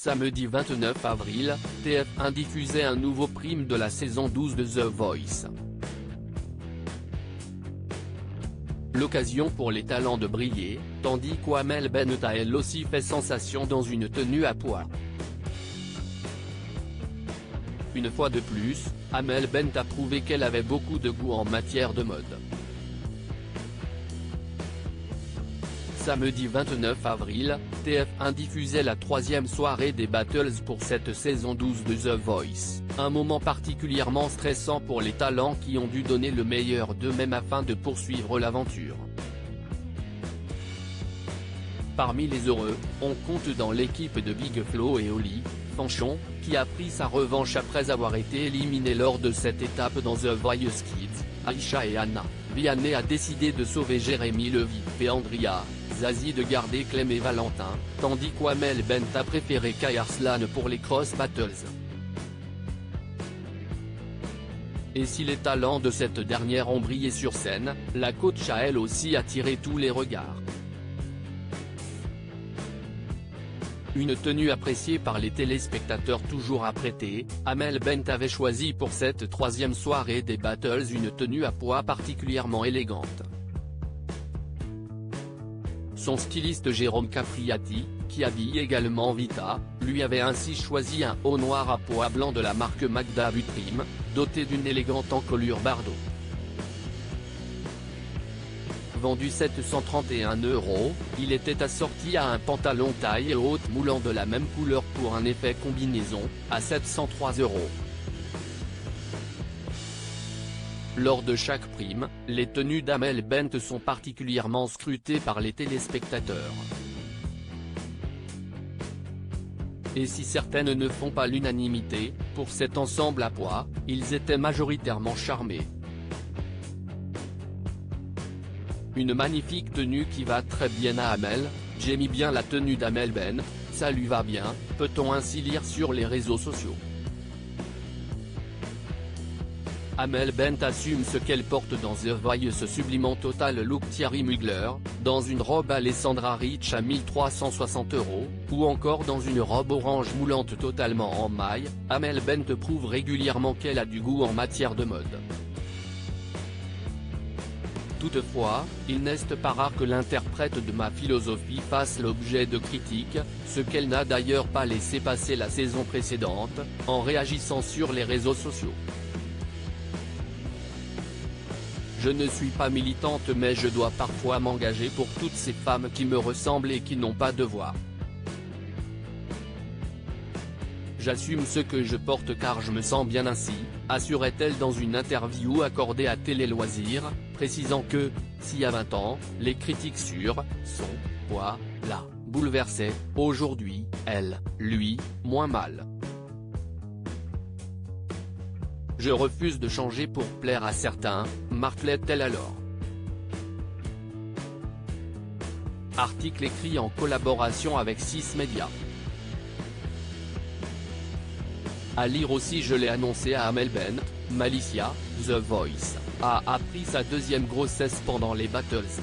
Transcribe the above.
Samedi 29 avril, TF1 diffusait un nouveau prime de la saison 12 de The Voice. L'occasion pour les talents de briller, tandis qu'Amel Bent a elle aussi fait sensation dans une tenue à pois. Une fois de plus, Amel Bent a prouvé qu'elle avait beaucoup de goût en matière de mode. Samedi 29 avril, TF1 diffusait la troisième soirée des Battles pour cette saison 12 de The Voice, un moment particulièrement stressant pour les talents qui ont dû donner le meilleur d'eux-mêmes afin de poursuivre l'aventure. Parmi les heureux, on compte dans l'équipe de Big Flo et Oli Fanchon, qui a pris sa revanche après avoir été éliminé lors de cette étape dans The Voice Kids. Aïcha et Anna Vianney a décidé de sauver Jérémy Levy et Andrea Zazie de garder Clem et Valentin, tandis qu'Amel Bent a préféré Kai Arslan pour les Cross Battles. Et si les talents de cette dernière ont brillé sur scène, la coach a elle aussi attiré tous les regards. Une tenue appréciée par les téléspectateurs toujours apprêtée, Amel Bent avait choisi pour cette troisième soirée des Battles une tenue à pois particulièrement élégante. Son styliste Jérôme Capriati, qui habille également Vita, lui avait ainsi choisi un haut noir à pois blanc de la marque Magda Butrim, doté d'une élégante encolure Bardot. Vendu 731 €, il était assorti à un pantalon taille haute moulant de la même couleur pour un effet combinaison, à 703 €. Lors de chaque prime, les tenues d'Amel Bent sont particulièrement scrutées par les téléspectateurs. Et si certaines ne font pas l'unanimité, pour cet ensemble à pois, ils étaient majoritairement charmés. Une magnifique tenue qui va très bien à Amel, j'ai mis bien la tenue d'Amel Bent, ça lui va bien, peut-on ainsi lire sur les réseaux sociaux. Amel Bent assume ce qu'elle porte dans The Voice sublimant total look Thierry Mugler, dans une robe Alessandra Rich à 1360 €, ou encore dans une robe orange moulante totalement en maille. Amel Bent prouve régulièrement qu'elle a du goût en matière de mode. Toutefois, il n'est pas rare que l'interprète de Ma Philosophie fasse l'objet de critiques, ce qu'elle n'a d'ailleurs pas laissé passer la saison précédente, en réagissant sur les réseaux sociaux. Je ne suis pas militante mais je dois parfois m'engager pour toutes ces femmes qui me ressemblent et qui n'ont pas de voix. J'assume ce que je porte car je me sens bien ainsi, assurait-elle dans une interview accordée à Télé Loisirs, précisant que, s'il y a 20 ans, les critiques sur son poids la bouleversaient, aujourd'hui, elle, lui, moins mal. Je refuse de changer pour plaire à certains, martelait-elle alors. Article écrit en collaboration avec 6 médias. À lire aussi je l'ai annoncé à Amel Bent, Malicia, The Voice, a appris sa deuxième grossesse pendant les Battles.